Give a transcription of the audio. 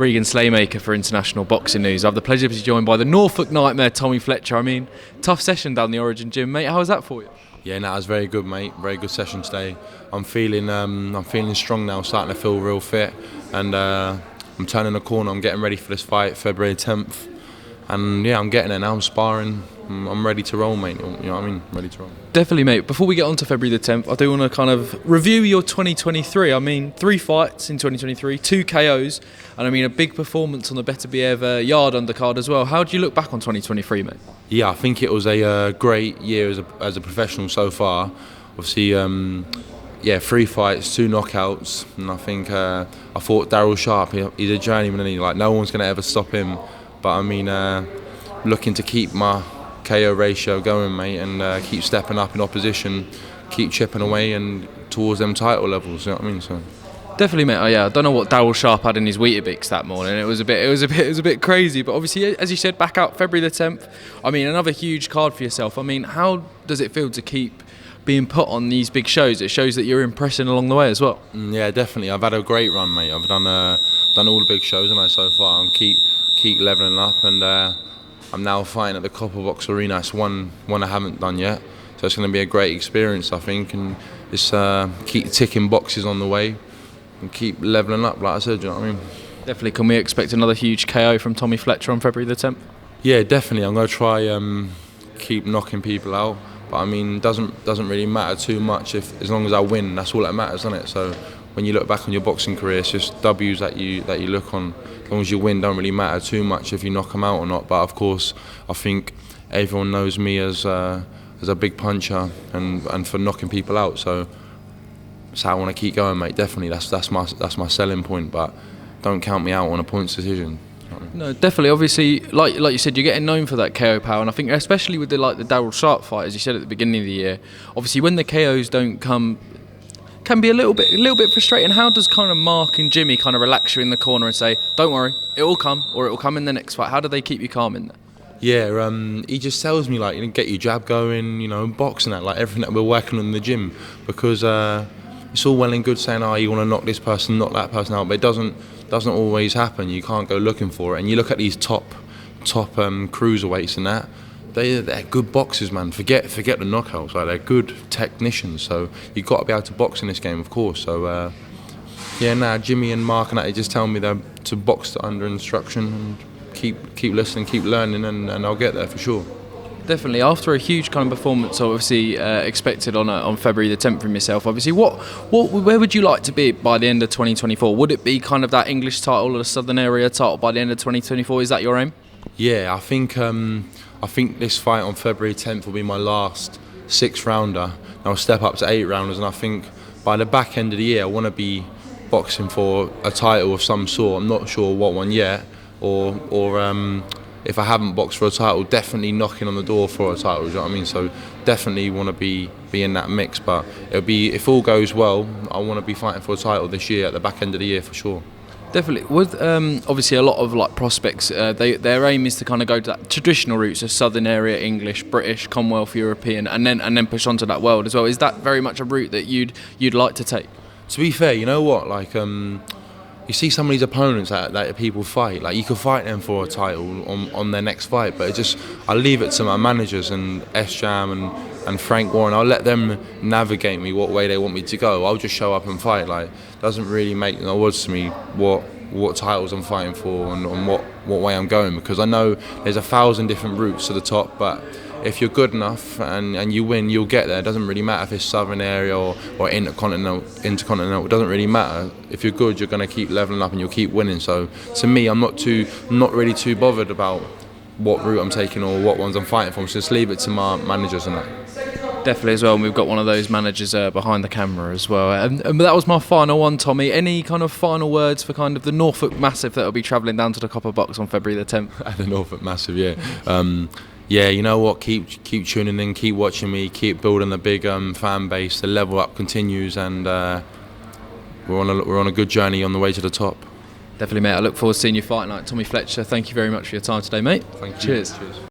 Regan Slaymaker for International Boxing News. I have the pleasure to be joined by the Norfolk Nightmare, Tommy Fletcher. I mean, tough session down the Origin gym, mate. How was that for you? Yeah, no, it was very good, mate. Very good session today. I'm feeling strong now, starting to feel real fit, and I'm turning the corner. I'm getting ready for this fight, February 10th, and yeah, I'm getting it now. I'm sparring. I'm ready to roll, mate. You know what I mean? Ready to roll. Definitely, mate. Before we get on to February the 10th, I do want to kind of review your 2023. I mean, 3 fights in 2023, 2 KOs, and I mean a big performance on the Better Be Ever yard undercard as well. How do you look back on 2023, mate? Yeah, I think it was a great year as a professional so far. Obviously, 3 fights, 2 knockouts, and I think I thought Daryl Sharp, he's a journeyman, and like no one's going to ever stop him. But I mean, looking to keep my KO ratio going, mate, and keep stepping up in opposition, keep chipping away and towards them title levels. You know what I mean? So definitely, mate. I don't know what Daryl Sharp had in his Weetabix that morning. It was a bit crazy. But obviously, as you said, back out February the 10th. I mean, another huge card for yourself. I mean, how does it feel to keep being put on these big shows? It shows that you're impressing along the way as well. Yeah, definitely. I've had a great run, mate. I've done all the big shows, and so far, and keep leveling up, and I'm now fighting at the Copper Box Arena. It's one I haven't done yet, so it's going to be a great experience, I think, and it's keep ticking boxes on the way and keep leveling up, like I said. You know what I mean? Definitely. Can we expect another huge KO from Tommy Fletcher on February the 10th? Yeah, definitely. I'm going to try keep knocking people out, but I mean, doesn't really matter too much as long as I win. That's all that matters, doesn't it? So when you look back on your boxing career, it's just W's that you look on. As long as you win, don't really matter too much if you knock them out or not. But of course, I think everyone knows me as a big puncher and for knocking people out. So that's how I want to keep going, mate. Definitely, that's my selling point. But don't count me out on a points decision. No, definitely. Obviously, like you said, you're getting known for that KO power, and I think especially with the Daryl Sharp fight, as you said at the beginning of the year. Obviously, when the KOs don't come, can be a little bit frustrating. How does kind of Mark and Jimmy kind of relax you in the corner and say, "Don't worry, it will come, or it will come in the next fight"? How do they keep you calm in there? Yeah, he just tells me like, get your jab going, boxing that, like everything that we're working on in the gym, because it's all well and good saying, you want to knock this person, knock that person out, but it doesn't always happen. You can't go looking for it, and you look at these top cruiserweights and that. They're good boxers, man. Forget the knockouts. Like, they're good technicians. So you've got to be able to box in this game, of course. So Jimmy and Mark and that, they just tell me to box under instruction and keep listening, keep learning, and I'll get there for sure. Definitely. After a huge kind of performance, obviously expected on February the 10th from yourself. Obviously, where would you like to be by the end of 2024? Would it be kind of that English title or the Southern Area title by the end of 2024? Is that your aim? Yeah, I think this fight on February 10th will be my last 6th rounder. I'll step up to 8 rounders, and I think by the back end of the year I want to be boxing for a title of some sort. I'm not sure what one yet, or if I haven't boxed for a title, definitely knocking on the door for a title. You know what I mean? So definitely want to be in that mix. But it'll be, if all goes well, I want to be fighting for a title this year at the back end of the year for sure. Definitely. With obviously a lot of prospects, their aim is to kind of go to that traditional route, so Southern Area, English, British, Commonwealth, European, and then push on to that world as well. Is that very much a route that you'd like to take? To be fair, you know what? You see some of these opponents that people fight. Like, you could fight them for a title on their next fight, but I leave it to my managers and S-Jam and Frank Warren. I'll let them navigate me what way they want me to go. I'll just show up and fight. Like, doesn't really make no odds to me what titles I'm fighting for and what way I'm going, because I know there's 1,000 different routes to the top, but if you're good enough and you win, you'll get there. It doesn't really matter if it's Southern Area or intercontinental. It doesn't really matter. If you're good, you're going to keep leveling up and you'll keep winning. So to me, I'm not really too bothered about what route I'm taking or what ones I'm fighting for. So just leave it to my managers and that. Definitely as well, and we've got one of those managers behind the camera as well. And that was my final one, Tommy. Any kind of final words for kind of the Norfolk Massive that will be travelling down to the Copper Box on February the 10th? The Norfolk Massive, yeah. Yeah, you know what? Keep tuning in, keep watching me, keep building the big fan base. The level up continues, and we're on a good journey on the way to the top. Definitely, mate. I look forward to seeing you fight night. Tommy Fletcher, thank you very much for your time today, mate. Thank you. Cheers.